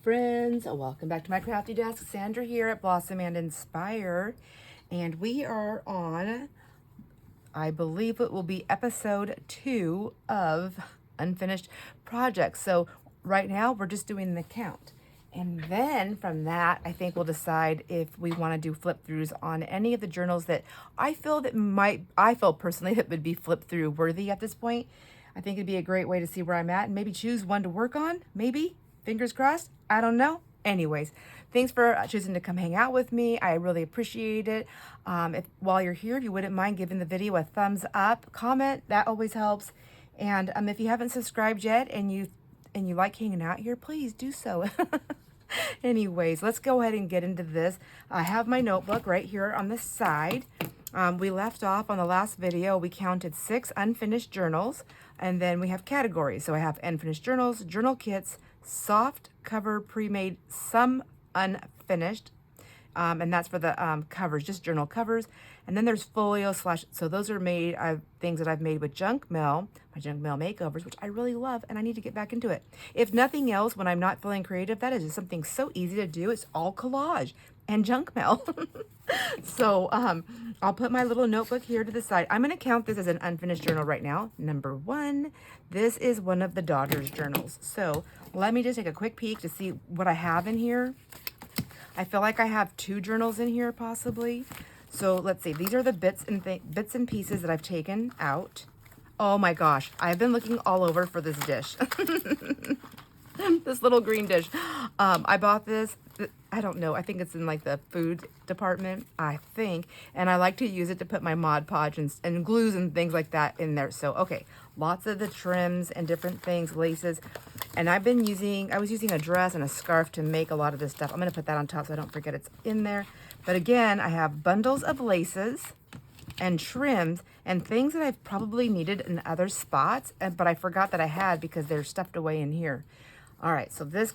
friends, welcome back to my crafty desk. Sandra here at Blossom and Inspire, and we are on, I believe it will be episode 2 of Unfinished Projects. So right now we're just doing an account, and then from that I think we'll decide if we want to do flip throughs on any of the journals that I feel personally that would be flip through worthy at this point. I think it'd be a great way to see where I'm at and maybe choose one to work on, maybe. Fingers crossed. I don't know. Anyways, thanks for choosing to come hang out with me. I really appreciate it. While you're here, if you wouldn't mind giving the video a thumbs up, comment, that always helps. And if you haven't subscribed yet and you like hanging out here, please do so. Anyways, let's go ahead and get into this. I have my notebook right here on the side. We left off on the last video. We counted 6 unfinished journals, and then we have categories. So I have unfinished journals, journal kits, soft cover pre-made, some unfinished, and that's for the covers, just journal covers. And then there's folio / so those are made things that I've made with junk mail, my junk mail makeovers, which I really love, and I need to get back into it. If nothing else, when I'm not feeling creative, that is just something so easy to do. It's all collage and junk mail. So I'll put my little notebook here to the side. I'm going to count this as an unfinished journal right now. Number 1, this is one of the daughter's journals. So let me just take a quick peek to see what I have in here. I feel like I have 2 journals in here possibly. So let's see. These are the bits and pieces that I've taken out. Oh my gosh, I've been looking all over for this dish. This little green dish. I bought this, I don't know, I think it's in like the food department, I think, and I like to use it to put my Mod Podge and glues and things like that in there. So okay, lots of the trims and different things, laces, and I was using a dress and a scarf to make a lot of this stuff. I'm going to put that on top so I don't forget it's in there. But again, I have bundles of laces and trims and things that I've probably needed in other spots, but I forgot that I had because they're stuffed away in here. All right, so this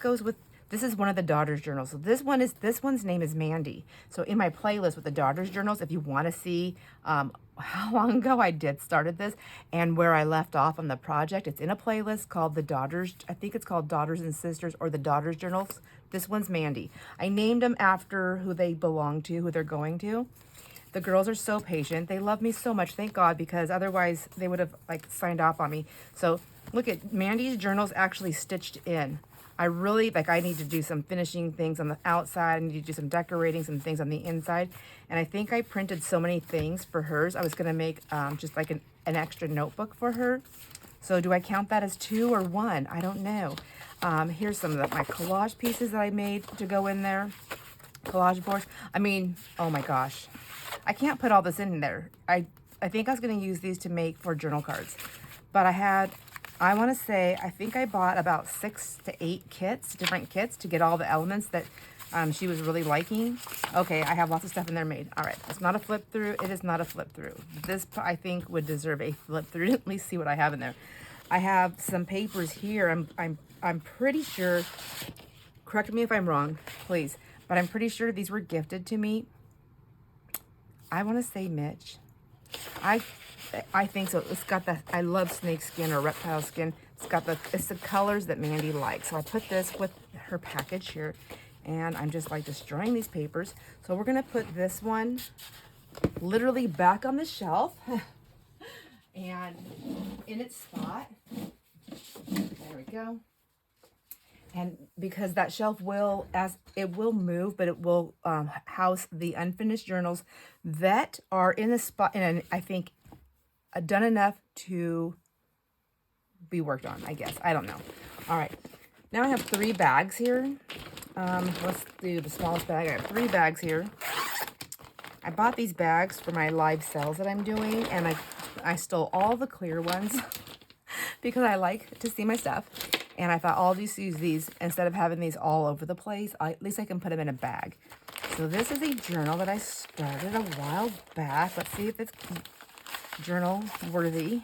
is one of the daughter's journals. So this one's name is Mandy. So in my playlist with the daughter's journals, if you want to see how long ago I started this and where I left off on the project, it's in a playlist called the Daughters. I think it's called Daughters and Sisters or the Daughter's Journals. This one's Mandy. I named them after who they belong to, who they're going to. The girls are so patient. They love me so much, thank God, because otherwise they would have signed off on me. So look at Mandy's journals actually stitched in. I need to do some finishing things on the outside. I need to do some decorating, some things on the inside. And I think I printed so many things for hers. I was going to make just like an extra notebook for her. So do I count that as 2 or 1? I don't know. Here's some of my collage pieces that I made to go in there. Collage boards. I mean, oh my gosh. I can't put all this in there. I think I was going to use these to make for journal cards. But I want to say, I think I bought about 6 to 8 kits, different kits, to get all the elements that she was really liking. Okay, I have lots of stuff in there made. All right, it's not a flip through. It is not a flip through. This, I think, would deserve a flip through. At least see what I have in there. I have some papers here. I'm pretty sure, correct me if I'm wrong, please, but I'm pretty sure these were gifted to me. I want to say Mitch. I think so. It's got I love snake skin or reptile skin. It's the colors that Mandy likes. So I put this with her package here, and I'm just destroying these papers. So we're gonna put this one literally back on the shelf and in its spot. There we go. And because that shelf will move, but it will house the unfinished journals that are in the spot, and I think done enough to be worked on, I guess. I don't know. All right. Now I have 3 bags here. Let's do the smallest bag. I have 3 bags here. I bought these bags for my live sales that I'm doing, and I stole all the clear ones because I like to see my stuff. And I thought I'll just use these instead of having these all over the place. At least I can put them in a bag. So this is a journal that I started a while back. Let's see if it's journal worthy.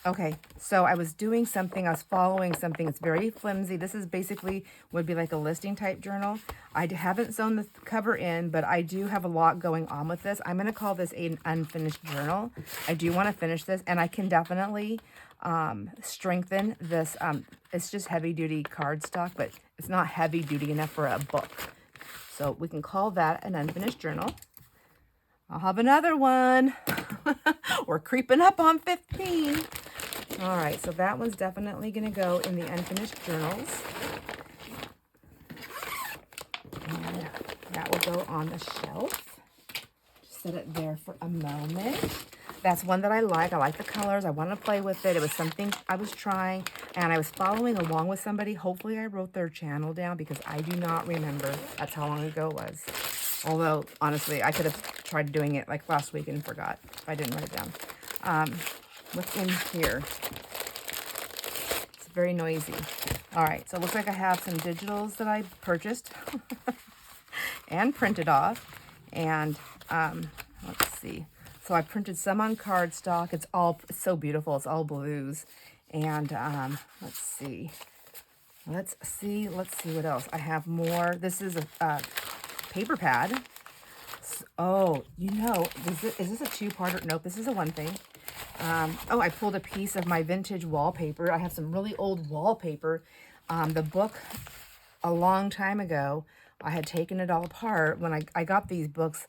Okay, so I was doing something, I was following something. It's very flimsy. This is basically would be like a listing type journal. I haven't sewn the cover in, but I do have a lot going on with this. I'm going to call this an unfinished journal. I do want to finish this, and I can definitely strengthen this. It's just heavy duty cardstock, but it's not heavy duty enough for a book. So we can call that an unfinished journal. I'll have another one. We're creeping up on 15. All right, so that one's definitely going to go in the unfinished journals. And that will go on the shelf. Just set it there for a moment. That's one that I like. I like the colors. I want to play with it. It was something I was trying, and I was following along with somebody. Hopefully I wrote their channel down because I do not remember. That's how long ago it was. Although, honestly, I could have tried doing it like last week and forgot if I didn't write it down. What's in here? It's very noisy. All right, so it looks like I have some digitals that I purchased and printed off. And let's see. So I printed some on cardstock. It's so beautiful. It's all blues. And let's see what else. I have more. This is a paper pad. Oh, you know, is this a two-parter? Nope, this is a one thing. Oh, I pulled a piece of my vintage wallpaper. I have some really old wallpaper. The book, a long time ago, I had taken it all apart. When I got these books,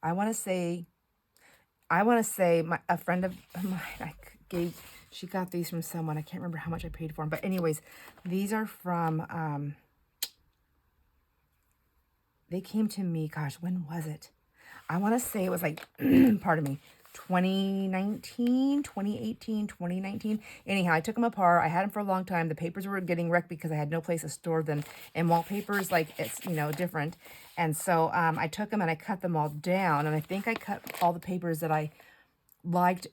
I want to say a friend of mine, she got these from someone. I can't remember how much I paid for them. But anyways, these are from, they came to me, gosh, when was it? I want to say it was like, pardon me, 2019, 2018, 2019. Anyhow, I took them apart. I had them for a long time. The papers were getting wrecked because I had no place to store them. And wallpapers, like, it's, you know, different. And so I took them and I cut them all down. And I think I cut all the papers that I liked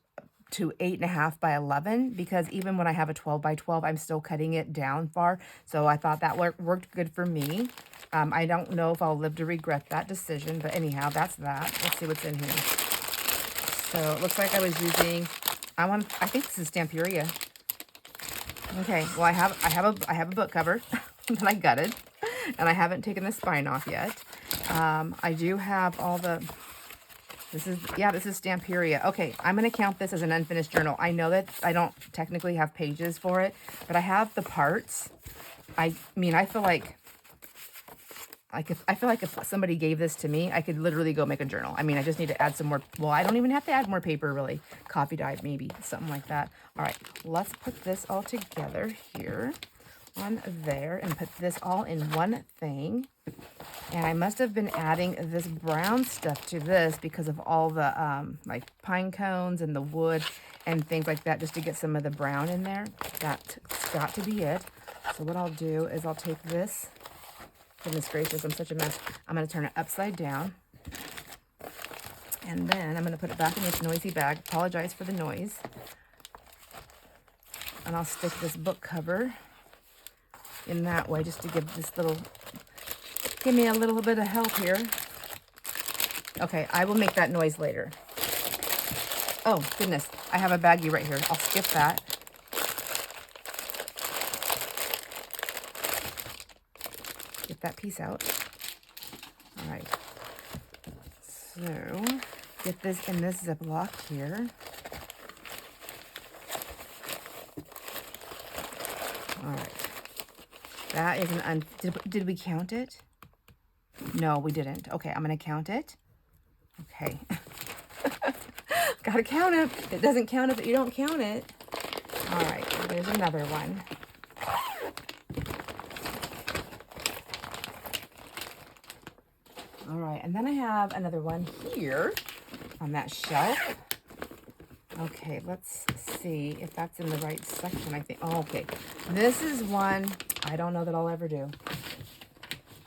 to 8.5 by 11, because even when I have a 12 by 12, I'm still cutting it down far. So I thought that worked good for me. I don't know if I'll live to regret that decision, but anyhow, that's that. Let's see what's in here. So it looks like I was using, I think this is Stamperia. Okay, well I have a book cover that I gutted, and I haven't taken the spine off yet. I do have all the, this is Stamperia. Okay, I'm going to count this as an unfinished journal. I know that I don't technically have pages for it, but I have the parts. I mean, I feel like if somebody gave this to me, I could literally go make a journal. I mean, I just need to add some more. Well, I don't even have to add more paper, really. Coffee dye, maybe, something like that. All right, let's put this all together here on there and put this all in one thing. And I must have been adding this brown stuff to this because of all the like pine cones and the wood and things like that, just to get some of the brown in there. That's got to be it. So what I'll do is I'll take this. Goodness gracious, I'm such a mess. I'm going to turn it upside down. And then I'm going to put it back in this noisy bag. Apologize for the noise. And I'll stick this book cover in that way just to give me a little bit of help here. Okay, I will make that noise later. Oh, goodness. I have a baggie right here. I'll skip that. Get that piece out. All right. So, get this in this Ziploc here. All right. That is an did we count it? No, we didn't. Okay, I'm going to count it. Okay. Gotta count it. It doesn't count if you don't count it. All right, there's another one. All right, and then I have another one here on that shelf. Okay, let's see if that's in the right section, I think. Oh, okay, this is one I don't know that I'll ever do.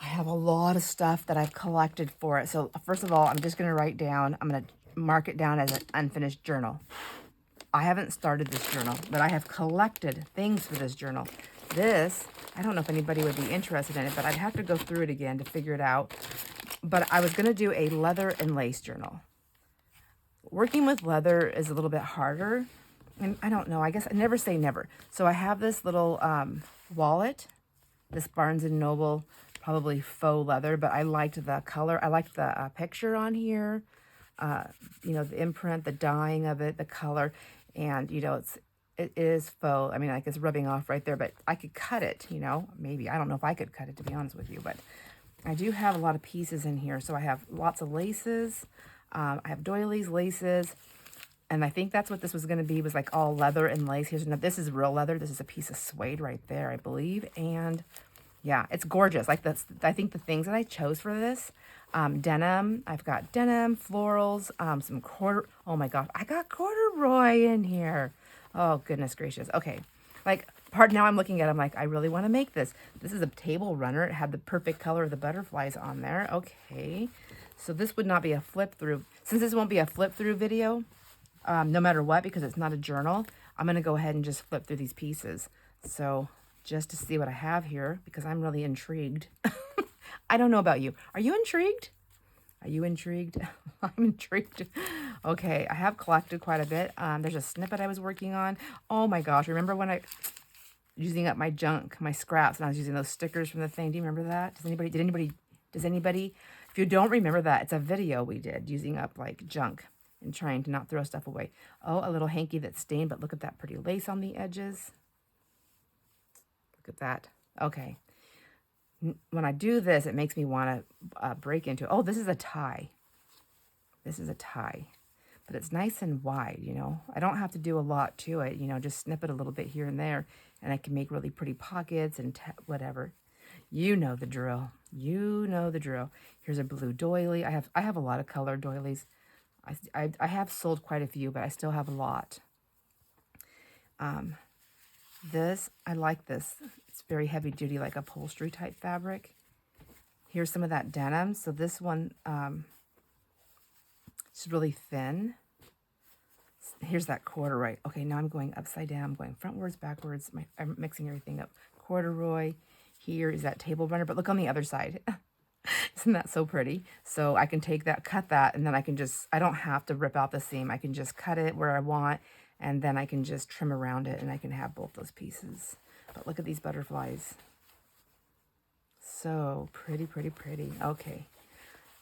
I have a lot of stuff that I've collected for it. So first of all, I'm just going to write down, I'm going to mark it down as an unfinished journal. I haven't started this journal, but I have collected things for this journal. This, I don't know if anybody would be interested in it, but I'd have to go through it again to figure it out. But I was going to do a leather and lace journal. Working with leather is a little bit harder. And I don't know, I guess I never say never. So I have this little wallet, this Barnes & Noble, probably faux leather, but I liked the color. I liked the picture on here, you know, the imprint, the dyeing of it, the color. And, you know, It is faux. I mean, like it's rubbing off right there, but I could cut it, you know, maybe. I don't know if I could cut it, to be honest with you, but I do have a lot of pieces in here. So I have lots of laces. I have doilies, laces, and I think that's what this was going to be, was like all leather and lace. Here's another, this is real leather. This is a piece of suede right there, I believe. And yeah, it's gorgeous. Like that's, I think the things that I chose for this, denim, I've got denim, florals, some oh my gosh, I got corduroy in here. Oh, goodness gracious. Okay. Like, now I'm looking at it, I'm like, I really want to make this. This is a table runner. It had the perfect color of the butterflies on there. Okay. So this would not be a flip through. Since this won't be a flip through video, no matter what, because it's not a journal, I'm going to go ahead and just flip through these pieces. So just to see what I have here, because I'm really intrigued. I don't know about you. Are you intrigued? Are you intrigued? I'm intrigued. Okay, I have collected quite a bit. There's a snippet I was working on. Oh my gosh, remember when using up my junk, my scraps, and I was using those stickers from the thing. Do you remember that? Does anybody, if you don't remember that, it's a video we did using up like junk and trying to not throw stuff away. Oh, a little hanky that's stained, but look at that pretty lace on the edges. Look at that. Okay. When I do this, it makes me want to break into it. Oh, this is a tie. This is a tie. But it's nice and wide, you know. I don't have to do a lot to it, you know, just snip it a little bit here and there. And I can make really pretty pockets and whatever. You know the drill. You know the drill. Here's a blue doily. I have a lot of colored doilies. I have sold quite a few, but I still have a lot. This, I like this. It's very heavy duty, like upholstery type fabric. Here's some of that denim. So this one, it's really thin. Here's that corduroy. Okay, now I'm going upside down. I'm going frontwards, backwards. I'm mixing everything up. Corduroy. Here is that table runner, but look on the other side. Isn't that so pretty? So I can take that, cut that, and then I can just, I don't have to rip out the seam. I can just cut it where I want, and then I can just trim around it, and I can have both those pieces. But look at these butterflies. So pretty, pretty, pretty. Okay.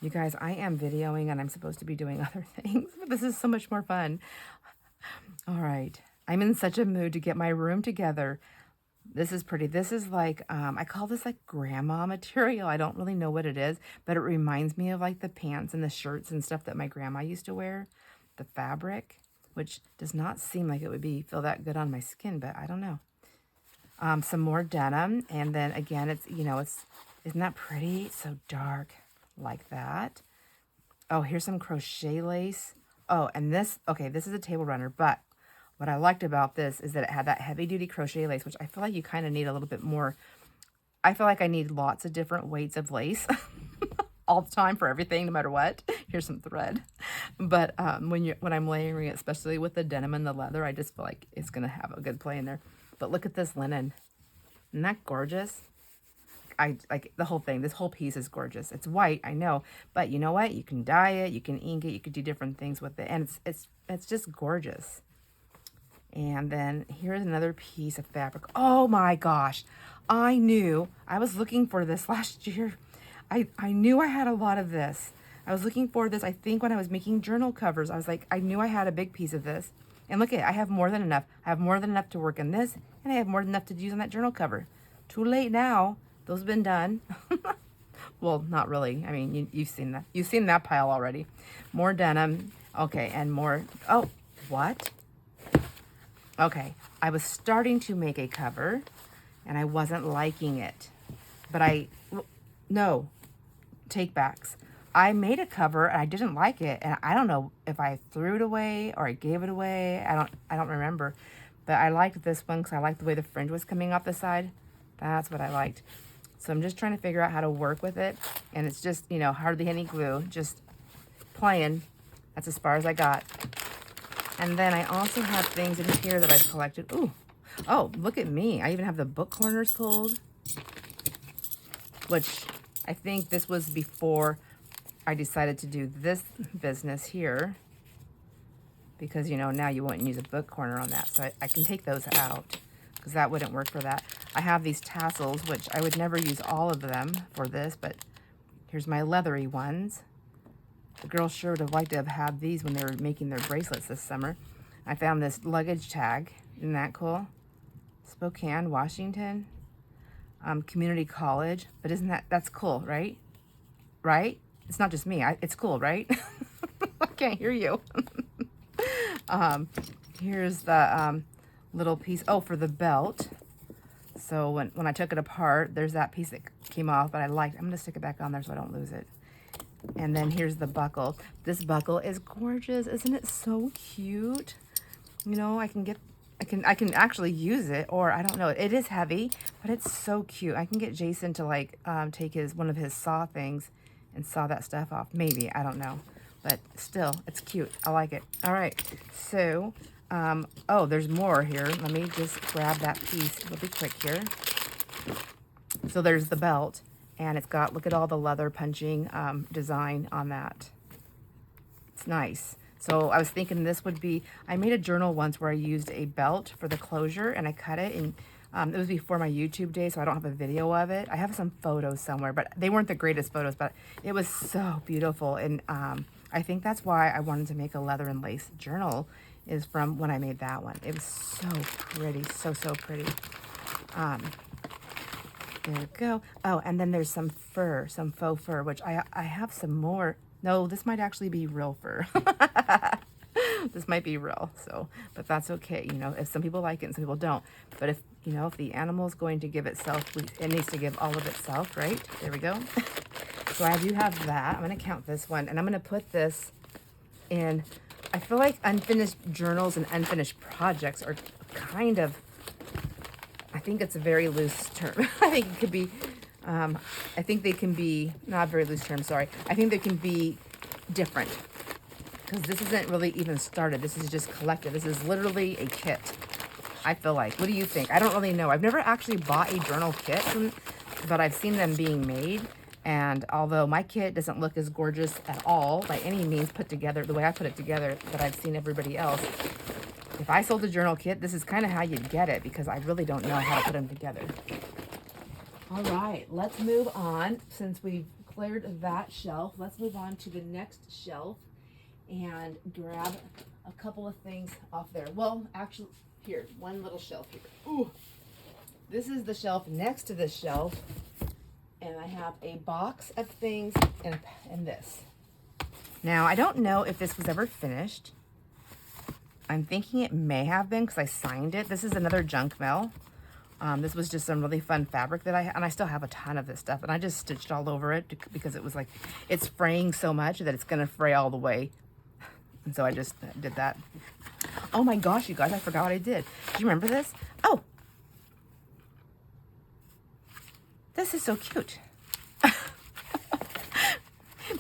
You guys, I am videoing, and I'm supposed to be doing other things, but this is so much more fun. All right. I'm in such a mood to get my room together. This is pretty. This is like, I call this like grandma material. I don't really know what it is, but it reminds me of like the pants and the shirts and stuff that my grandma used to wear. The fabric, which does not seem like it would feel that good on my skin, but I don't know. Some more denim. And then again, it's, you know, isn't that pretty? It's so dark like that. Oh, here's some crochet lace. Oh, and this, okay, this is a table runner, but what I liked about this is that it had that heavy duty crochet lace, which I feel like you kind of need a little bit more. I feel like I need lots of different weights of lace all the time for everything, no matter what. Here's some thread. But when I'm layering it, especially with the denim and the leather, I just feel like it's going to have a good play in there. But look at this linen. Isn't that gorgeous? I like the whole thing. This whole piece is gorgeous. It's white, I know, but you know what? You can dye it, you can ink it, you could do different things with it, and it's just gorgeous. And then here's another piece of fabric. Oh my gosh. I knew. I was looking for this last year. I knew I had a lot of this. I was looking for this, I think, when I was making journal covers. I was like, I knew I had a big piece of this. And look at it. I have more than enough. I have more than enough to work in this, and I have more than enough to use on that journal cover. Too late now. Those have been done. Well, not really. I mean, you've seen that. You've seen that pile already. More denim. Okay, and more. Oh, what? Okay, I was starting to make a cover, and I wasn't liking it. But no, take backs. I made a cover, and I didn't like it, and I don't know if I threw it away or I gave it away. I don't remember. But I liked this one because I liked the way the fringe was coming off the side. That's what I liked. So I'm just trying to figure out how to work with it. And it's just, you know, hardly any glue, just playing. That's as far as I got. And then I also have things in here that I've collected. Ooh, oh, look at me. I even have the book corners pulled, which I think this was before I decided to do this business here. Because, you know, now you wouldn't use a book corner on that. So I can take those out, because that wouldn't work for that. I have these tassels, which I would never use all of them for this, but here's my leathery ones. The girls sure would have liked to have had these when they were making their bracelets this summer. I found this luggage tag. Isn't that cool? Spokane, Washington, community college. But that's cool, right? Right? It's not just me. It's cool, right? I can't hear you. Here's the little piece. Oh, for the belt. So when I took it apart, there's that piece that came off, but I'm going to stick it back on there so I don't lose it. And then here's the buckle. This buckle is gorgeous. Isn't it so cute? You know, I can actually use it, or I don't know. It is heavy, but it's so cute. I can get Jason to like take one of his saw things and saw that stuff off. Maybe, I don't know. But still, it's cute. I like it. All right, so, oh, there's more here. Let me just grab that piece. It'll be quick here. So there's the belt, and it's got, look at all the leather punching design on that. It's nice. So I was thinking this would be, I made a journal once where I used a belt for the closure, and I cut it, and it was before my YouTube day, so I don't have a video of it. I have some photos somewhere, but they weren't the greatest photos, but it was so beautiful. And I think that's why I wanted to make a leather and lace journal, is from when I made that one. It was so pretty, so pretty. There we go. Oh, and then there's some fur, some faux fur, which I have some more. No, this might actually be real fur. This might be real, so, but that's okay. You know, if some people like it and some people don't. But if, you know, if the animal is going to give itself, it needs to give all of itself, right? There we go. So I do have that. I'm going to count this one, and I'm going to put this in. I feel like unfinished journals and unfinished projects are kind of, I think it's a very loose term. I think it could be, I think they can be, not a very loose term, sorry. I think they can be different, because this isn't really even started. This is just collected. This is literally a kit, I feel like. What do you think? I don't really know. I've never actually bought a journal kit, but I've seen them being made. And although my kit doesn't look as gorgeous at all, by any means put together, the way I put it together, that I've seen everybody else, if I sold a journal kit, this is kind of how you'd get it, because I really don't know how to put them together. All right, let's move on. Since we've cleared that shelf, let's move on to the next shelf and grab a couple of things off there. Well, actually, here, one little shelf here. Ooh, this is the shelf next to this shelf, and I have a box of things and this. Now, I don't know if this was ever finished. I'm thinking it may have been, because I signed it. This is another junk mail. This was just some really fun fabric that and I still have a ton of this stuff, and I just stitched all over it because it was like, it's fraying so much that it's gonna fray all the way. And so I just did that. Oh my gosh, you guys, I forgot what I did. Do you remember this? Oh, this is so cute.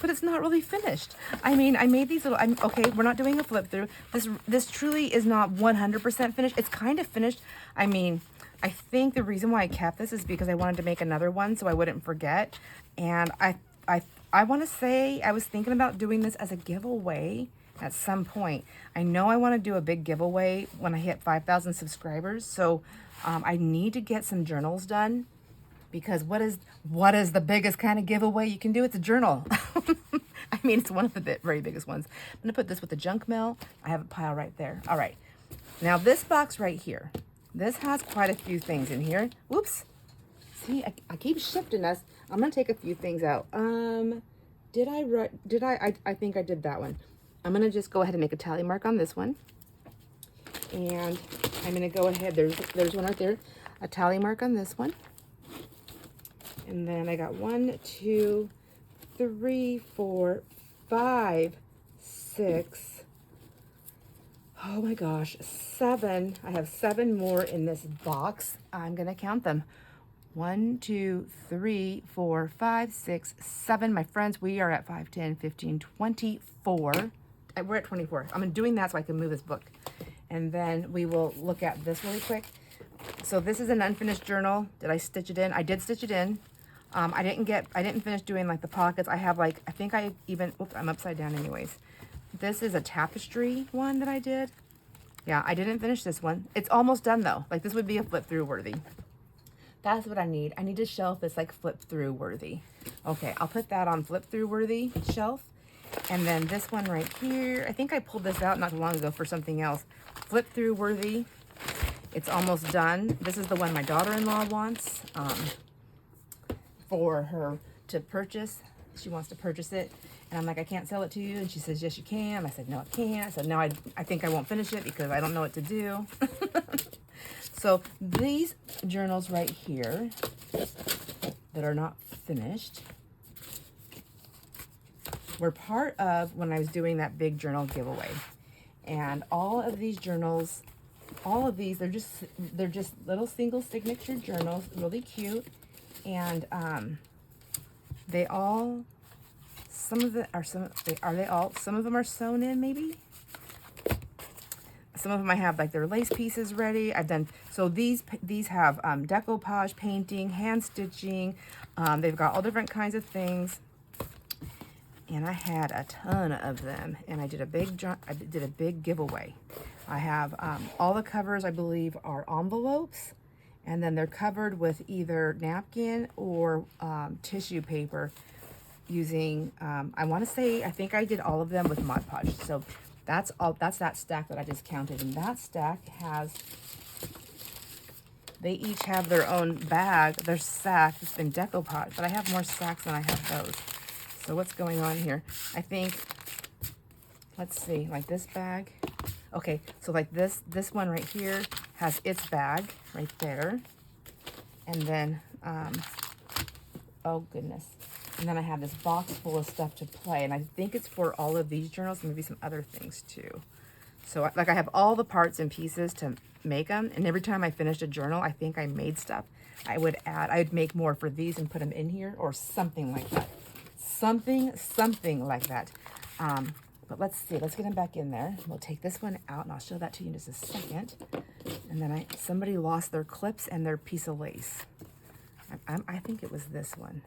But it's not really finished. I mean, I made these little, okay, we're not doing a flip through. This truly is not 100% finished. It's kind of finished. I mean, I think the reason why I kept this is because I wanted to make another one so I wouldn't forget. And I want to say I was thinking about doing this as a giveaway at some point. I know I want to do a big giveaway when I hit 5,000 subscribers. So I need to get some journals done, because what is the biggest kind of giveaway you can do? It's a journal. I mean, it's one of the very biggest ones. I'm going to put this with the junk mail. I have a pile right there. All right. Now this box right here, this has quite a few things in here. Whoops. See, I keep shifting us. I'm going to take a few things out. I think I did that one. I'm going to just go ahead and make a tally mark on this one. And I'm going to go ahead. There's one right there. A tally mark on this one. And then I got 1, 2, 3, 4, 5, 6. Oh my gosh, 7. I have 7 more in this box. I'm going to count them. 1, 2, 3, 4, 5, 6, 7. My friends, we are at 5, 10, 15, 24. We're at 24. I'm doing that so I can move this book. And then we will look at this really quick. So this is an unfinished journal. Did I stitch it in? I did stitch it in. I didn't finish doing like the pockets. I have like, I think I even, oops, I'm upside down anyways. This is a tapestry one that I did. Yeah, I didn't finish this one. It's almost done though. Like this would be a flip through worthy. That's what I need. I need a shelf that's like flip through worthy. Okay, I'll put that on flip through worthy shelf. And then this one right here, I think I pulled this out not too long ago for something else. flip through worthy. It's almost done. This is the one my daughter-in-law wants for her to purchase. She wants to purchase it. And I'm like, I can't sell it to you. And she says, yes, you can. I said, no, I can't. I said, no, I think I won't finish it because I don't know what to do. So these journals right here that are not finished were part of when I was doing that big journal giveaway. And all of these journals, all of these, they're just little single signature journals, really cute. And they all, some of them are some of them are sewn in maybe. Some of them I have like their lace pieces ready. I've done, so these have decoupage, painting, hand stitching. They've got all different kinds of things. And I had a ton of them, and I did a big giveaway. I have all the covers, I believe, are envelopes, and then they're covered with either napkin or tissue paper using, I want to say, I think I did all of them with Mod Podge. So that's that stack that I just counted, and that stack has, they each have their own bag, their sack. It's been decoupage, but I have more sacks than I have those. So what's going on here? I think, let's see, like this bag. Okay, so like this one right here has its bag right there. And then, oh goodness. And then I have this box full of stuff to play. And I think it's for all of these journals, maybe some other things too. So like I have all the parts and pieces to make them. And every time I finished a journal, I think I made stuff. I'd make more for these and put them in here or something like that. Something like that. But let's see, let's get them back in there. We'll take this one out and I'll show that to you in just a second. And then somebody lost their clips and their piece of lace. I think it was this one.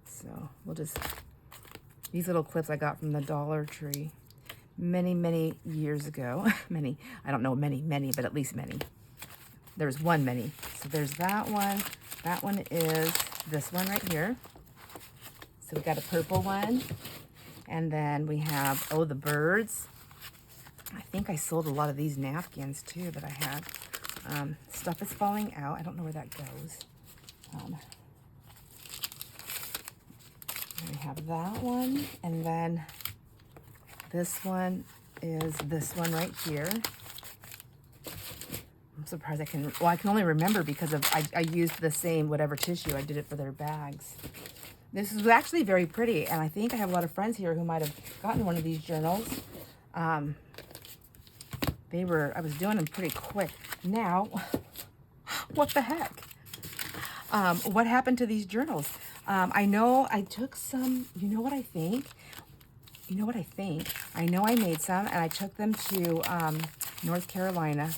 So we'll just, these little clips I got from the Dollar Tree many years ago. Many, I don't know many, but at least many. There's one many. So there's that one. That one is this one right here. So we got a purple one, and then we have, oh, the birds. I think I sold a lot of these napkins too that I had. Stuff is falling out. I don't know where that goes. We have that one, and then this one is this one right here. I'm surprised I can only remember because of I used the same whatever tissue. I did it for their bags. This is actually very pretty, and I think I have a lot of friends here who might have gotten one of these journals. I was doing them pretty quick. Now, what the heck? What happened to these journals? I know I took some, you know what I think? I know I made some, and I took them to North Carolina,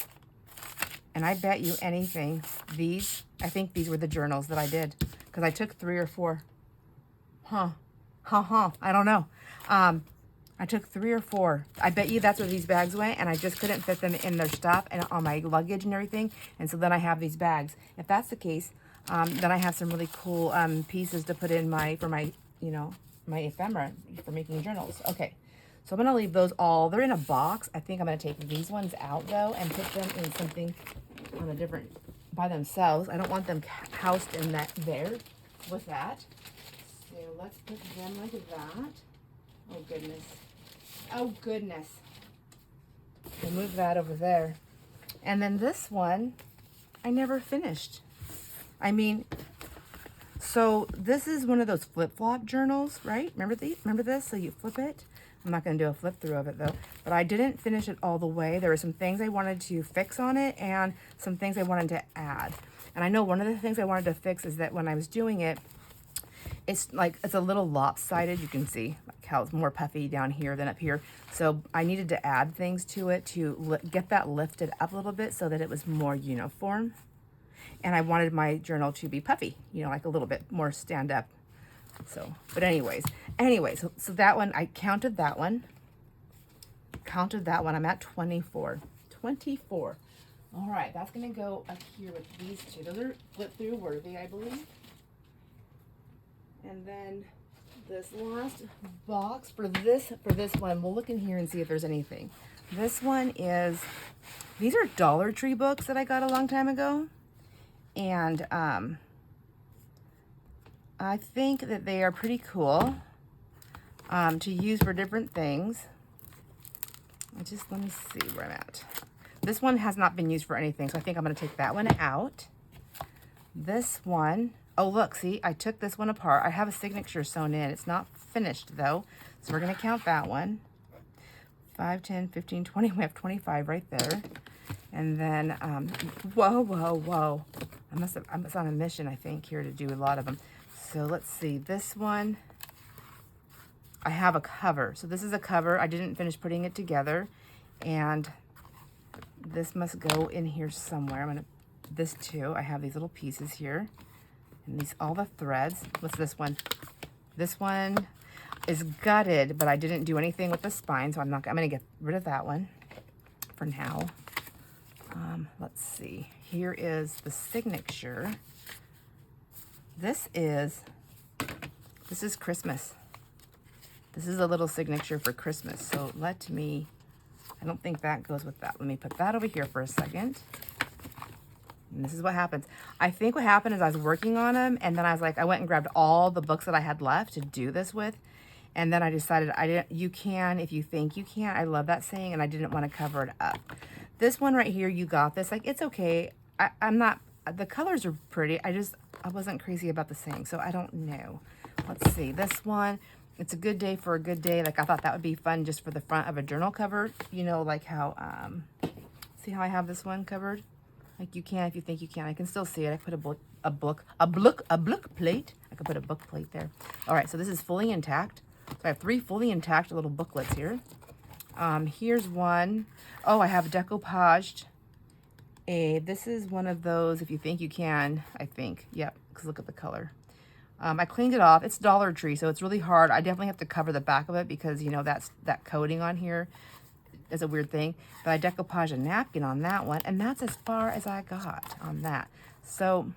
and I bet you anything, I think these were the journals that I did, because I took 3 or 4. I don't know. I took 3 or 4. I bet you that's where these bags went, and I just couldn't fit them in their stuff and on my luggage and everything. And so then I have these bags. If that's the case, then I have some really cool pieces to put in my ephemera for making journals. Okay, so I'm gonna leave those all. They're in a box. I think I'm gonna take these ones out though and put them in something on a different by themselves. I don't want them housed in that there with that. So let's put them like that. Oh goodness. Oh goodness. We'll move that over there. And then this one, I never finished. I mean, so this is one of those flip-flop journals, right? Remember these? Remember this? So you flip it. I'm not going to do a flip through of it though, but I didn't finish it all the way. There were some things I wanted to fix on it and some things I wanted to add. And I know one of the things I wanted to fix is that when I was doing it, it's a little lopsided. You can see like how it's more puffy down here than up here. So I needed to add things to it to get that lifted up a little bit so that it was more uniform. And I wanted my journal to be puffy, you know, like a little bit more stand up. So, but anyways, so that one, I counted that one. I'm at 24. 24. All right, that's gonna go up here with these two. Those are flip through worthy, I believe. And then this last box for this one, we'll look in here and see if there's anything. This one is, these are Dollar Tree books that I got a long time ago. And I think that they are pretty cool to use for different things. Let me see where I'm at. This one has not been used for anything, so I think I'm going to take that one out. This one, oh look, see, I took this one apart. I have a signature sewn in. It's not finished though, so we're going to count that one. 5, 10, 15, 20. We have 25 right there. And then, whoa, whoa, whoa. I was on a mission, I think, here to do a lot of them. So let's see. This one, I have a cover. So this is a cover. I didn't finish putting it together. And this must go in here somewhere. This too. I have these little pieces here. And these, all the threads. What's this one? This one is gutted, but I didn't do anything with the spine, so I'm going to get rid of that one for now. Let's see. Here is the signature. This is Christmas. This is a little signature for Christmas. So I don't think that goes with that. Let me put that over here for a second. And this is what happens. I think what happened is I was working on them, and then I was like, I went and grabbed all the books that I had left to do this with. And then I decided you can if you think you can. I love that saying, and I didn't want to cover it up. This one right here, you got this. Like, it's okay. I'm not, the colors are pretty. I wasn't crazy about the saying, so I don't know. Let's see. This one, it's a good day for a good day. Like, I thought that would be fun just for the front of a journal cover. You know, like how, see how I have this one covered? Like, you can if you think you can. I can still see it. I put a book plate. I could put a book plate there. All right, so this is fully intact. So I have 3 fully intact little booklets here. Here's one. Oh, I have decoupaged. This is one of those, if you think you can, I think. Yep, because look at the color. I cleaned it off. It's Dollar Tree, so it's really hard. I definitely have to cover the back of it because, you know, that coating on here is a weird thing. But I decoupaged a napkin on that one, and that's as far as I got on that. So,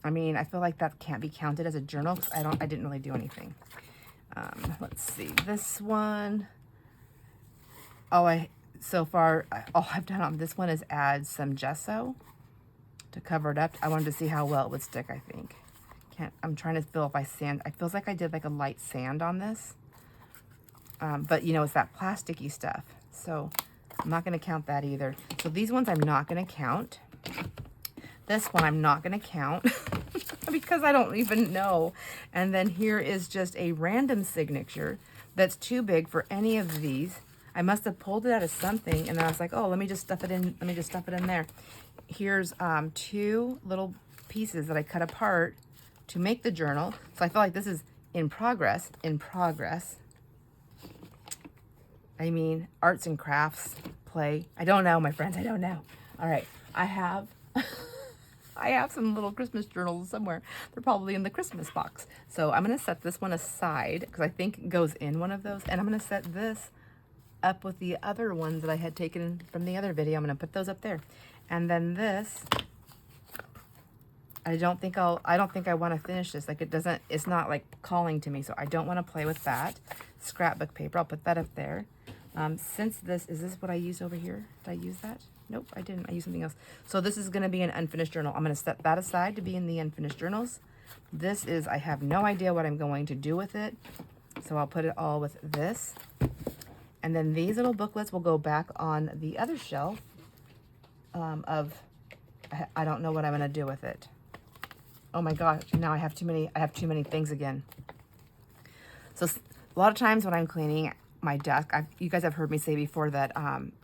I mean, I feel like that can't be counted as a journal because I didn't really do anything. Let's see, this one. All I've done on this one is add some gesso to cover it up. I wanted to see how well it would stick, I think. I'm trying to feel if I sand. It feels like I did like a light sand on this. But you know, it's that plasticky stuff. So I'm not going to count that either. So these ones I'm not going to count. This one I'm not going to count because I don't even know. And then here is just a random signature that's too big for any of these. I must have pulled it out of something, and then I was like, oh, let me just stuff it in. Let me just stuff it in there. Here's 2 little pieces that I cut apart to make the journal. So I feel like this is in progress. I mean, arts and crafts, play. I don't know, my friends. I don't know. All right, I have some little Christmas journals somewhere. They're probably in the Christmas box. So I'm going to set this one aside because I think it goes in one of those. And I'm going to set this up with the other ones that I had taken from the other video. I'm going to put those up there. And then this, I don't think I want to finish this. Like, it's not like calling to me. So I don't want to play with that. Scrapbook paper, I'll put that up there. Since is this what I used over here? Did I use that? Nope, I didn't. I used something else. So this is going to be an unfinished journal. I'm going to set that aside to be in the unfinished journals. This is, I have no idea what I'm going to do with it. So I'll put it all with this. And then these little booklets will go back on the other shelf I don't know what I'm going to do with it. Oh my gosh, now I have too many things again. So a lot of times when I'm cleaning my desk, you guys have heard me say before that,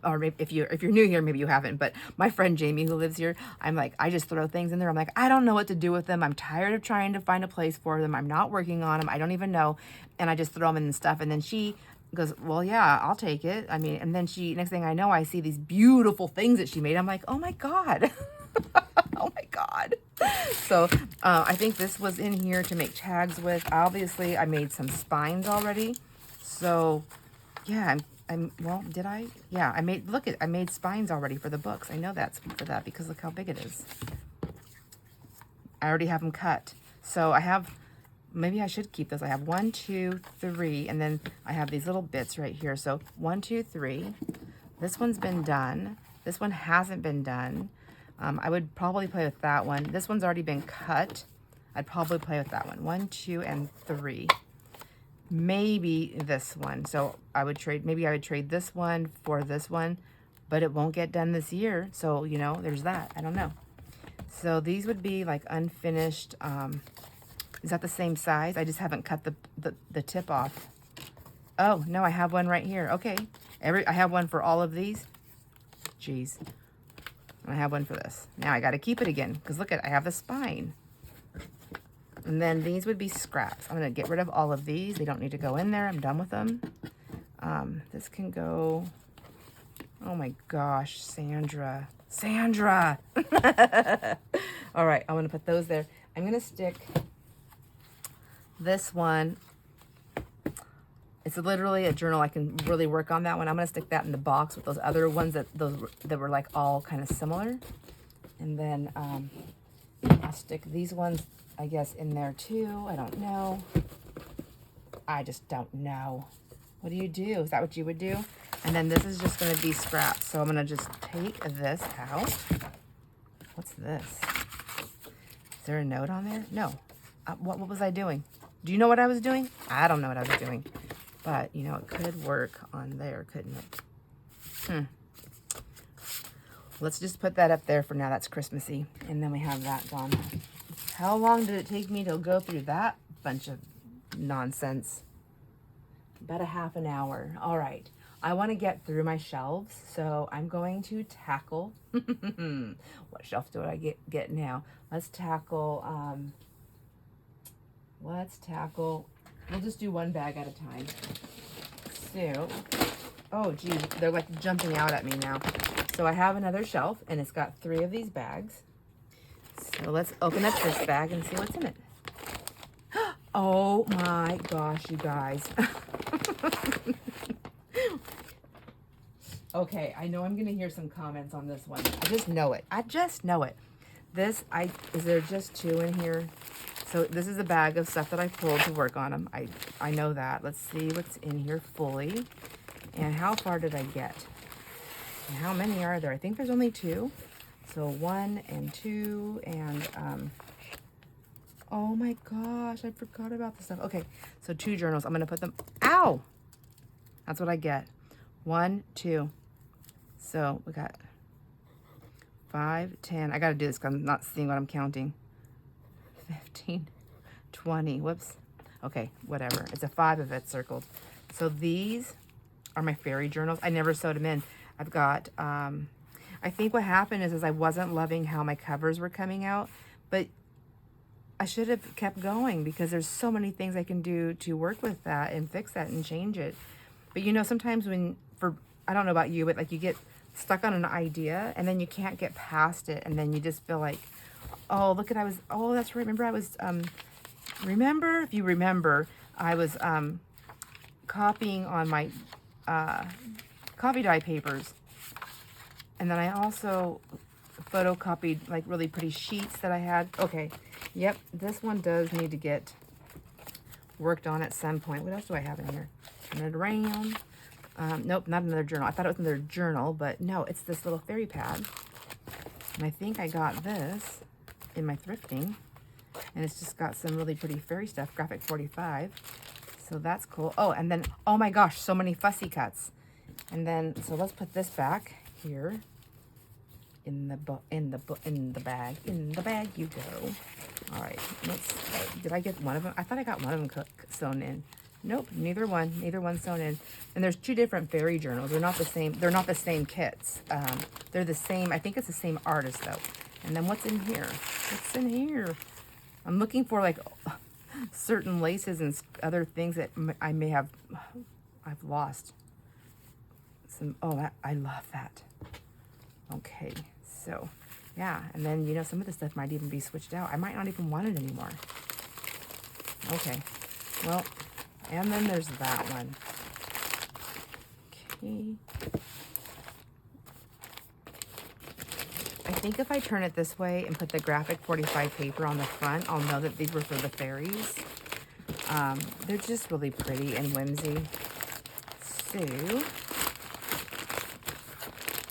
or maybe if you're new here, maybe you haven't, but my friend Jamie who lives here, I'm like, I just throw things in there. I'm like, I don't know what to do with them. I'm tired of trying to find a place for them. I'm not working on them. I don't even know. And I just throw them in and stuff. And then she goes, well, yeah, I'll take it. I mean, and then next thing I know, I see these beautiful things that she made. I'm like, oh my God. Oh my God. So I think this was in here to make tags with. Obviously, I made some spines already. So yeah, well, did I? Yeah, I made spines already for the books. I know that's for that because look how big it is. I already have them cut. So I have, maybe I should keep those. I have 1, 2, 3, and then I have these little bits right here. So 1, 2, 3, This one's been done. This one hasn't been done. I would probably play with that one. This one's already been cut. I'd probably play with that one. 1, 2, and 3. Maybe this one. So maybe I would trade this one for this one, but it won't get done this year. So, you know, there's that. I don't know. So these would be like unfinished. Is that the same size? I just haven't cut the tip off. Oh, no, I have one right here. Okay. I have one for all of these. Jeez. And I have one for this. Now I got to keep it again because look I have the spine. And then these would be scraps. I'm going to get rid of all of these. They don't need to go in there. I'm done with them. This can go... Oh my gosh, Sandra. Sandra! All right, I'm going to put those there. I'm going to stick this one. It's literally a journal. I can really work on that one. I'm going to stick that in the box with those other ones that were like all kind of similar. And then I'll stick these ones, I guess, in there too. I don't know. I just don't know. What do you do? Is that what you would do? And then this is just going to be scraps. So I'm going to just take this out. What's this? Is there a note on there? No. What was I doing? Do you know what I was doing? I don't know what I was doing. But, you know, it could work on there, couldn't it? Let's just put that up there for now. That's Christmassy. And then we have that gone. How long did it take me to go through that bunch of nonsense? About a half an hour. All right. I want to get through my shelves, so I'm going to tackle... What shelf do I get now? Let's tackle... We'll just do one bag at a time. So... Oh, geez. They're like jumping out at me now. So I have another shelf, and it's got 3 of these bags. So let's open up this bag and see what's in it. Oh my gosh, you guys. Okay, I know I'm going to hear some comments on this one. I just know it. I just know it. Is there just 2 in here? So this is a bag of stuff that I pulled to work on them. I know that. Let's see what's in here fully. And how far did I get? And how many are there? I think there's only 2. So 1 and 2 and... oh my gosh, I forgot about this stuff. Okay, so 2 journals. I'm going to put them... Ow! That's what I get. 1, 2. So we got 5, 10. I got to do this because I'm not seeing what I'm counting. 15, 20. Whoops. Okay, whatever. It's a 5 if it's circled. So these are my fairy journals. I never sewed them in. I've got... I think what happened is I wasn't loving how my covers were coming out, but I should have kept going because there's so many things I can do to work with that and fix that and change it. But you know, sometimes I don't know about you, but like you get stuck on an idea and then you can't get past it. And then you just feel like, oh, look at, oh, that's right. If you remember, I was copying on my coffee dye papers. And then I also photocopied like really pretty sheets that I had. Okay, yep, this one does need to get worked on at some point. What else do I have in here? Turn it around. Nope, not another journal. I thought it was another journal, but no, it's this little fairy pad. And I think I got this in my thrifting. And it's just got some really pretty fairy stuff, Graphic 45. So that's cool. Oh, and then, oh my gosh, so many fussy cuts. And then, so let's put this back here in the bag. In the bag you go. All right. Did I get one of them? I thought I got one of them sewn in. Nope, neither one sewn in. And there's 2 different fairy journals. They're not the same. They're not the same kits. They're the same. I think it's the same artist though. And then what's in here? What's in here? I'm looking for like certain laces and other things that I've lost. I love that. Okay, so yeah, and then you know some of the stuff might even be switched out. I might not even want it anymore. Okay, well, and then there's that one. Okay. I think if I turn it this way and put the Graphic 45 paper on the front, I'll know that these were for the fairies. They're just really pretty and whimsy. So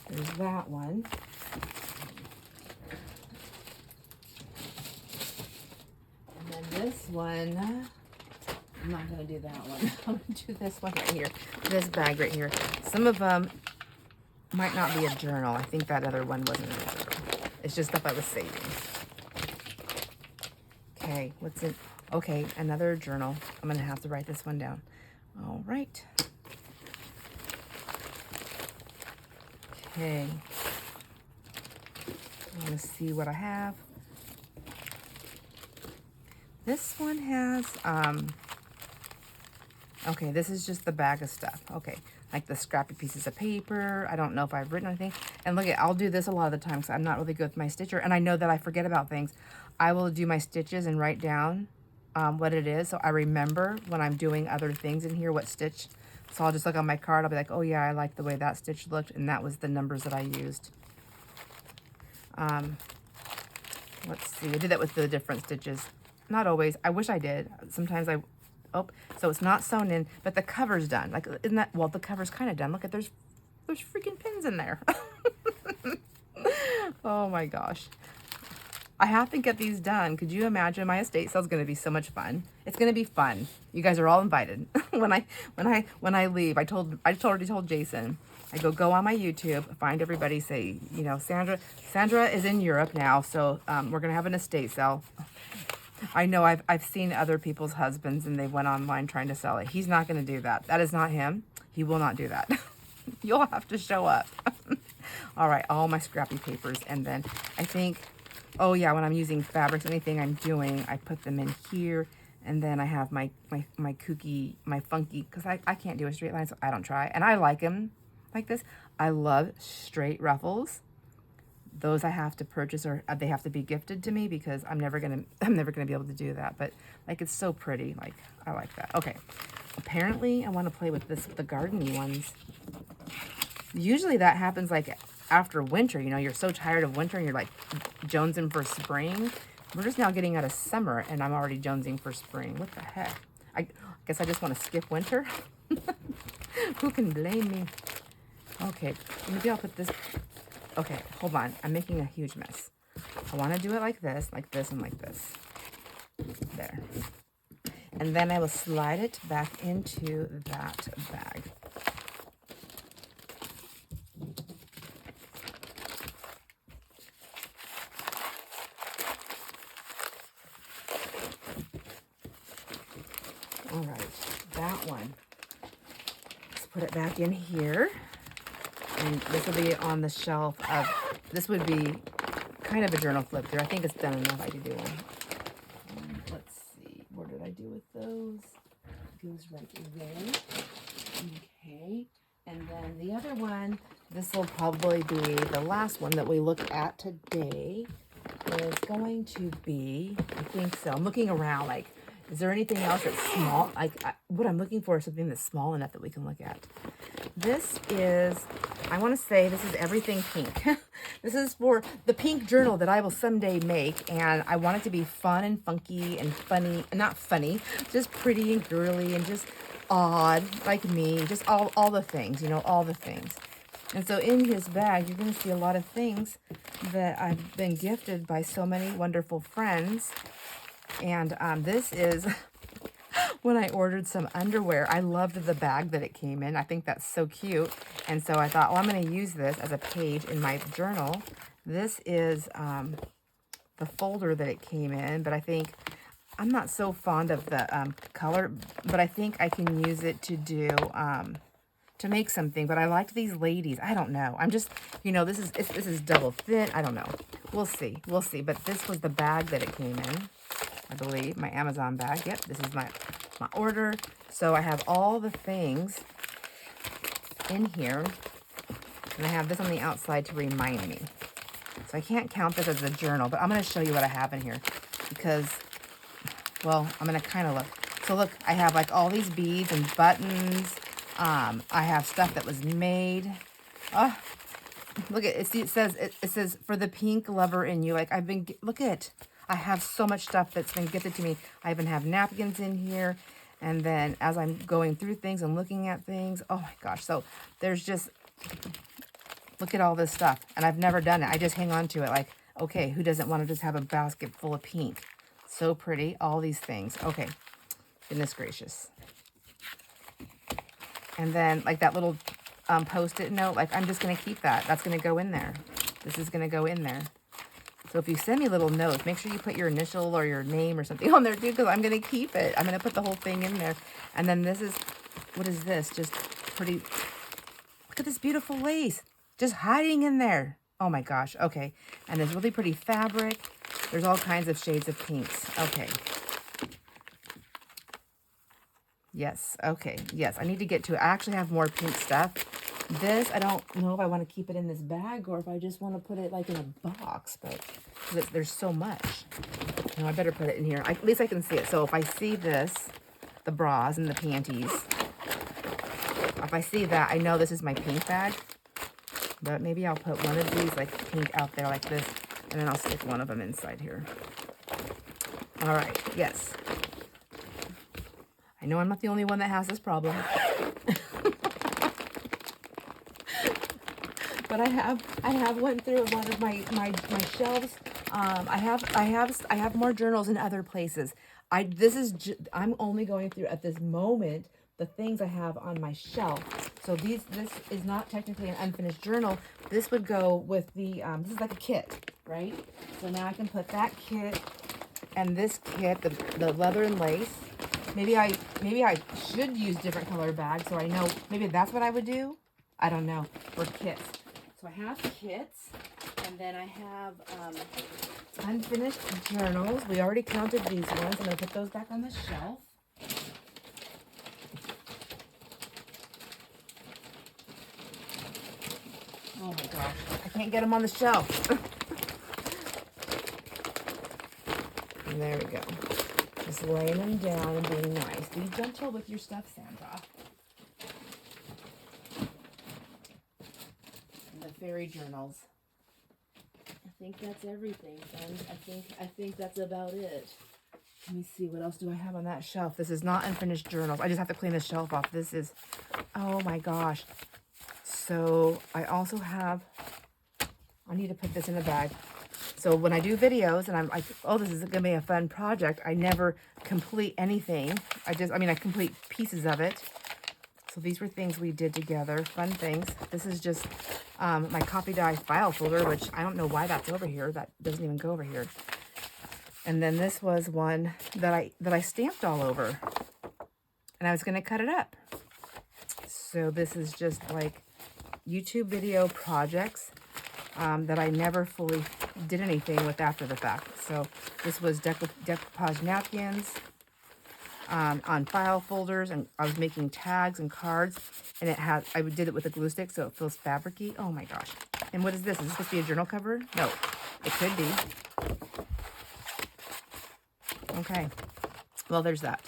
There's that one. And then this one, I'm not going to do that one. I'm going to do this one right here. This bag right here. Some of them might not be a journal. I think that other one wasn't a journal. It's just stuff I was saving. Okay, what's in? Okay, another journal. I'm going to have to write this one down. All right. Okay. I want to see what I have. This one has, okay, this is just the bag of stuff. Okay, like the scrappy pieces of paper. I don't know if I've written anything. And look at, I'll do this a lot of the time because I'm not really good with my stitcher. And I know that I forget about things. I will do my stitches and write down what it is. So I remember when I'm doing other things in here, what stitch. So I'll just look on my card. I'll be like, oh yeah, I like the way that stitch looked. And that was the numbers that I used. Let's see, I did that with the different stitches. Not always. I wish I did. Sometimes I, oh, so it's not sewn in, but the cover's done. Like, isn't that, well, the cover's kind of done. Look at, there's freaking pins in there. Oh my gosh. I have to get these done. Could you imagine? My estate sale is going to be so much fun. It's going to be fun. You guys are all invited. when I leave, I already told Jason, I go on my YouTube, find everybody, say, you know, Sandra is in Europe now, so we're going to have an estate sale. I know I've seen other people's husbands and they went online trying to sell it. He's not going to do that. That is not him. He will not do that. You'll have to show up. All right, all my scrappy papers. And then I think, oh yeah, when I'm using fabrics, anything I'm doing, I put them in here. And then I have my kooky, my funky, because I can't do a straight line, so I don't try. And I like them like this. I love straight ruffles. Those I have to purchase, or they have to be gifted to me because I'm never gonna be able to do that. But like, it's so pretty. Like, I like that. Okay. Apparently I want to play with the gardeny ones. Usually that happens like after winter, you know, you're so tired of winter and you're like jonesing for spring. We're just now getting out of summer and I'm already jonesing for spring. What the heck? I guess I just want to skip winter. Who can blame me? Okay, maybe I'll put this. Okay, hold on. I'm making a huge mess. I want to do it like this, and like this. There. And then I will slide it back into that bag. All right, that one. Let's put it back in here. And this will be on the shelf of, this would be kind of a journal flip through. I think it's done enough. I could do one. Let's see. What did I do with those? It goes right there. Okay. And then the other one, this will probably be the last one that we look at today, is going to be, I think so. I'm looking around like, is there anything else that's small? Like, what I'm looking for is something that's small enough that we can look at. This is, I want to say this is everything pink. This is for the pink journal that I will someday make, and I want it to be fun and funky and funny, not funny, just pretty and girly and just odd, like me, just all the things, you know, all the things. And so in his bag, you're going to see a lot of things that I've been gifted by so many wonderful friends. And this is when I ordered some underwear. I loved the bag that it came in. I think that's so cute. And so I thought, well, I'm going to use this as a page in my journal. This is the folder that it came in, but I think I'm not so fond of the color, but I think I can use it to do, to make something. But I liked these ladies. I don't know. I'm just, you know, this is double fit. I don't know. We'll see. We'll see. But this was the bag that it came in. I believe, my Amazon bag. Yep, this is my order. So I have all the things in here. And I have this on the outside to remind me. So I can't count this as a journal, but I'm going to show you what I have in here. Because, well, I'm going to kind of look. So look, I have like all these beads and buttons. I have stuff that was made. Oh, look at it. See, it says for the pink lover in you. Like I've been, look at, I have so much stuff that's been gifted to me. I even have napkins in here. And then as I'm going through things and looking at things, oh my gosh. So there's just Look at all this stuff. And I've never done it. I just hang on to it like, okay, who doesn't want to just have a basket full of pink? So pretty. All these things. Okay. Goodness gracious. And then like that little Post-it note, like I'm just going to keep that. That's going to go in there. This is going to go in there. So if you send me little notes, make sure you put your initial or your name or something on there too, because I'm going to keep it. I'm going to put the whole thing in there. And then this is, what is this? Just pretty, look at this beautiful lace. Just hiding in there. Oh my gosh. Okay. And there's really pretty fabric. There's all kinds of shades of pinks. Okay. Yes. Okay. Yes. I need to get to it. I actually have more pink stuff. This, I don't know if I want to keep it in this bag or if I just want to put it like in a box, but there's so much. No, I better put it in here. At least I can see it. So if I see this, the bras and the panties, if I see that, I know this is my pink bag. But maybe I'll put one of these like pink out there like this, and then I'll stick one of them inside here. All right. Yes. I know I'm not the only one that has this problem. But I have went through a lot of my shelves. I have more journals in other places. I'm only going through at this moment the things I have on my shelf. So this is not technically an unfinished journal. This would go with the this is like a kit, right? So now I can put that kit and this kit, the leather and lace. Maybe I should use different color bags, so I know maybe that's what I would do. I don't know, for kits. So I have kits, and then I have unfinished journals. We already counted these ones. I'm going to put those back on the shelf. Oh my gosh, I can't get them on the shelf. And there we go. Just laying them down and being nice. Be gentle with your stuff, Sandra. Fairy journals. I think that's everything, friends. I think that's about it. Let me see, what else do I have on that shelf? This is not unfinished journals. I just have to clean the shelf off. This is, oh my gosh. So I also have, I need to put this in a bag. So when I do videos and I'm like, oh, this is gonna be a fun project, I never complete anything. I complete pieces of it. So these were things we did together, fun things. This is just my copy die file folder, which I don't know why that's over here. That doesn't even go over here. And then this was one that I stamped all over, and I was going to cut it up. So this is just like YouTube video projects that I never fully did anything with after the fact. So this was decoupage napkins on file folders, and I was making tags and cards, and I did it with a glue stick so it feels fabric-y. Oh my gosh. And what is this? Is this supposed to be a journal cover? No, it could be. Okay, well, there's that.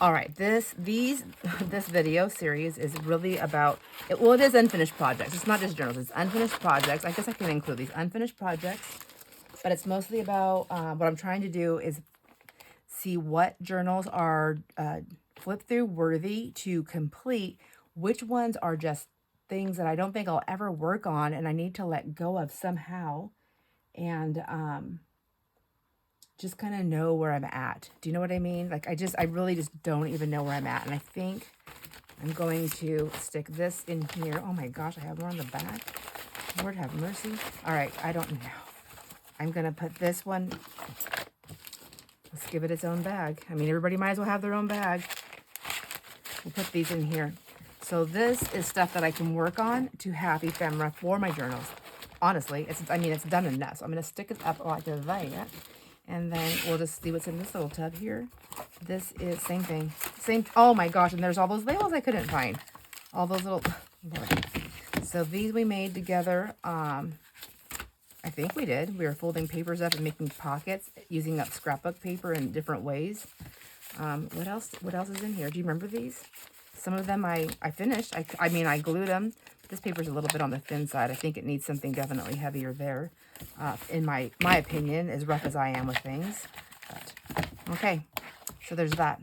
All right, this video series is really about, it is unfinished projects. It's not just journals, it's unfinished projects. I guess I can include these unfinished projects, but it's mostly about what I'm trying to do is see what journals are flip through worthy to complete, which ones are just things that I don't think I'll ever work on and I need to let go of somehow, and just kind of know where I'm at. Do you know what I mean? Like I really just don't even know where I'm at, and I think I'm going to stick this in here. Oh my gosh, I have more on the back. Lord have mercy. All right, I don't know. I'm gonna put this one. Let's give it its own bag. I mean, everybody might as well have their own bag. We'll put these in here. So this is stuff that I can work on to have ephemera for my journals. Honestly, it's done enough. So I'm going to stick it up like that. And then we'll just see what's in this little tub here. This is same thing. Oh my gosh, and there's all those labels I couldn't find. All those little... So these we made together. I think we did. We were folding papers up and making pockets, using up scrapbook paper in different ways. What else is in here? Do you remember these? Some of them I finished. I glued them. This paper's a little bit on the thin side. I think it needs something definitely heavier there. In my opinion, as rough as I am with things. But, okay, so there's that.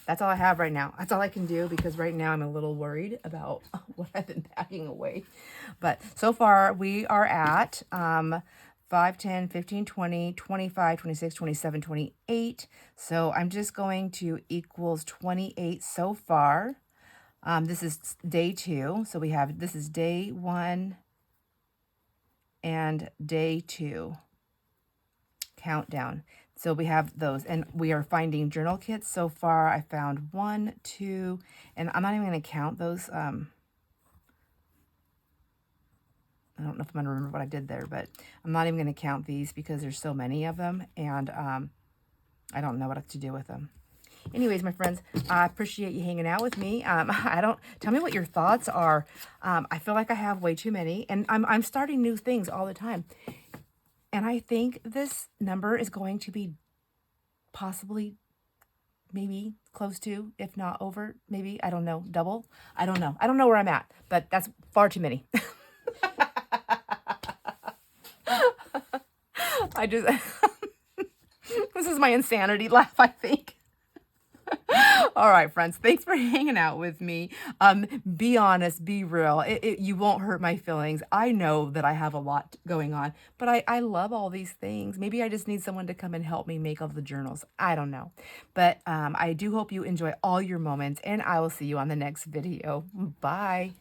that's all I have right now. That's all I can do because right now I'm a little worried about what I've been packing away. But so far we are at 5, 10, 15, 20, 25, 26, 27, 28. So I'm just going to equals 28 so far. This is day 2. So we have, this is day 1 and day 2 countdown. So we have those, and we are finding journal kits. So far I found 1, 2, and I'm not even going to count those. I don't know if I'm going to remember what I did there, but I'm not even going to count these because there's so many of them, and I don't know what to do with them. Anyways, my friends, I appreciate you hanging out with me. Tell me what your thoughts are. I feel like I have way too many, and I'm starting new things all the time. And I think this number is going to be possibly, maybe close to, if not over, maybe, I don't know, double. I don't know. I don't know where I'm at, but that's far too many. This is my insanity laugh, I think. All right, friends, thanks for hanging out with me. Be honest, be real. You won't hurt my feelings. I know that I have a lot going on, but I love all these things. Maybe I just need someone to come and help me make all the journals. I don't know. But I do hope you enjoy all your moments, and I will see you on the next video. Bye.